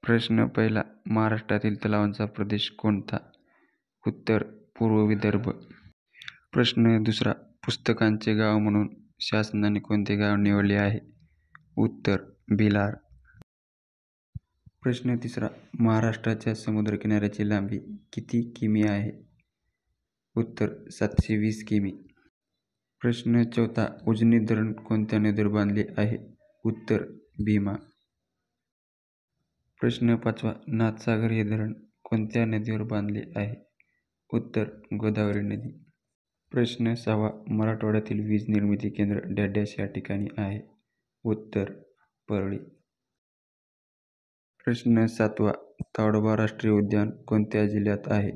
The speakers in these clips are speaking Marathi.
प्रश्न पहिला. महाराष्ट्रातील तलावांचा प्रदेश कोणता? उत्तर पूर्व विदर्भ. प्रश्न दुसरा. पुस्तकांचे गाव म्हणून शासनाने कोणते गाव निवडले आहे? उत्तर भिलार. प्रश्न तिसरा. महाराष्ट्राच्या समुद्रकिनाऱ्याची लांबी किती किमी आहे? उत्तर 720 किमी. प्रश्न चौथा. उजनी धरण कोणत्या नदीवर बांधले आहे? उत्तर भीमा. प्रश्न पाचवा. नाथसागर हे धरण कोणत्या नदीवर बांधले आहे? उत्तर गोदावरी नदी. प्रश्न सहावा. मराठवाड्यातील वीज निर्मिती केंद्र डॅश या ठिकाणी आहे? उत्तर परळी. प्रश्न सातवा. ताडोबा राष्ट्रीय उद्यान कोणत्या जिल्ह्यात आहे?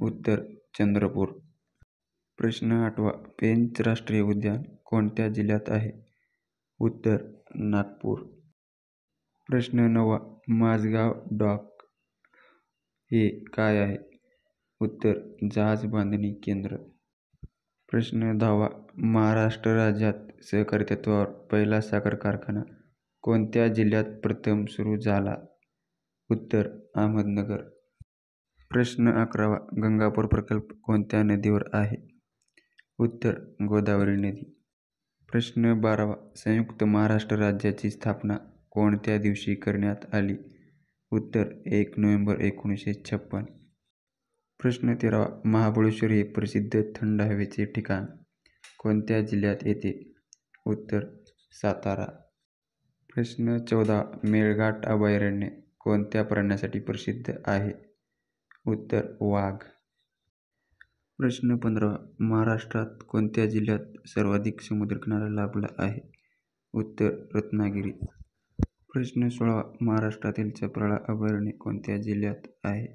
उत्तर चंद्रपूर. प्रश्न आठवा. पेंच राष्ट्रीय उद्यान कोणत्या जिल्ह्यात आहे? उत्तर नागपूर. प्रश्न नववा. माझगाव डॉक हे काय आहे? उत्तर जहाज बांधणी केंद्र. प्रश्न दहावा. महाराष्ट्र राज्यात सहकारी तत्त्वावर पहिला साखर कारखाना कोणत्या जिल्ह्यात प्रथम सुरू झाला? उत्तर अहमदनगर. प्रश्न अकरावा. गंगापूर प्रकल्प कोणत्या नदीवर आहे? उत्तर गोदावरी नदी. प्रश्न बारावा. संयुक्त महाराष्ट्र राज्याची स्थापना कोणत्या दिवशी करण्यात आली? उत्तर 1 नोव्हेंबर 1956. प्रश्न तेरावा. महाबळेश्वर हे प्रसिद्ध थंड हवेचे ठिकाण कोणत्या जिल्ह्यात येते? उत्तर सातारा. प्रश्न चौदावा. मेळघाट अभयारण्य कोणत्या प्राण्यासाठी प्रसिद्ध आहे? उत्तर वाघ. प्रश्न पंधरावा. महाराष्ट्रात कोणत्या जिल्ह्यात सर्वाधिक समुद्रकिनारा लाभला आहे? उत्तर रत्नागिरी. प्रश्न 16वा. महाराष्ट्रातील चपराळा अभयारण्य कोणत्या जिल्ह्यात आहे?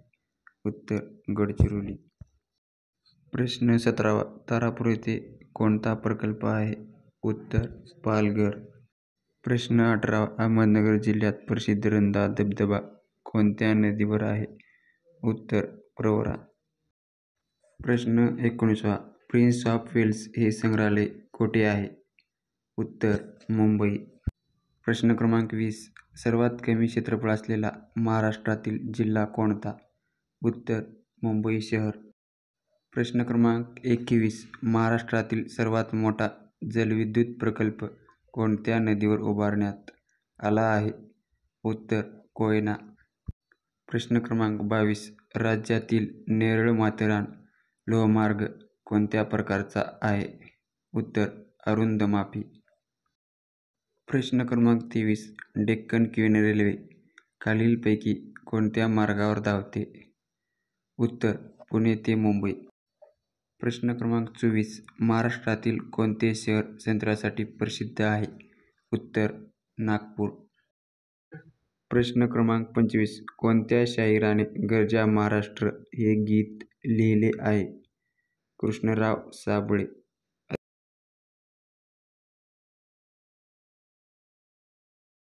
उत्तर गडचिरोली. प्रश्न 17वा. तारापूर येथे कोणता प्रकल्प आहे? उत्तर पालघर. प्रश्न 18वा. अहमदनगर जिल्ह्यात प्रसिद्ध रंधा धबधबा कोणत्या नदीवर आहे? उत्तर प्रवरा. प्रश्न 19वा. प्रिन्स ऑफ वेल्स हे संग्रहालय कोठे आहे? उत्तर मुंबई. प्रश्न क्रमांक 20. सर्वात कमी क्षेत्रफळ असलेला महाराष्ट्रातील जिल्हा कोणता? उत्तर मुंबई शहर. प्रश्न क्रमांक 21. महाराष्ट्रातील सर्वात मोठा जलविद्युत प्रकल्प कोणत्या नदीवर उभारण्यात आला आहे? उत्तर कोयना. प्रश्न क्रमांक 22. राज्यातील नेरळ माथेरान लोहमार्ग कोणत्या प्रकारचा आहे? उत्तर अरुंद मापी. प्रश्न क्रमांक 23. डेक्कन क्वीन रेल्वे खालीलपैकी कोणत्या मार्गावर धावते? उत्तर पुणे ते मुंबई. प्रश्न क्रमांक 24. महाराष्ट्रातील कोणते शहर संत्र्यासाठी प्रसिद्ध आहे? उत्तर नागपूर. प्रश्न क्रमांक 25. कोणत्या शाहिराने गर्जा महाराष्ट्र हे गीत लिहिले आहे? कृष्णराव साबळे.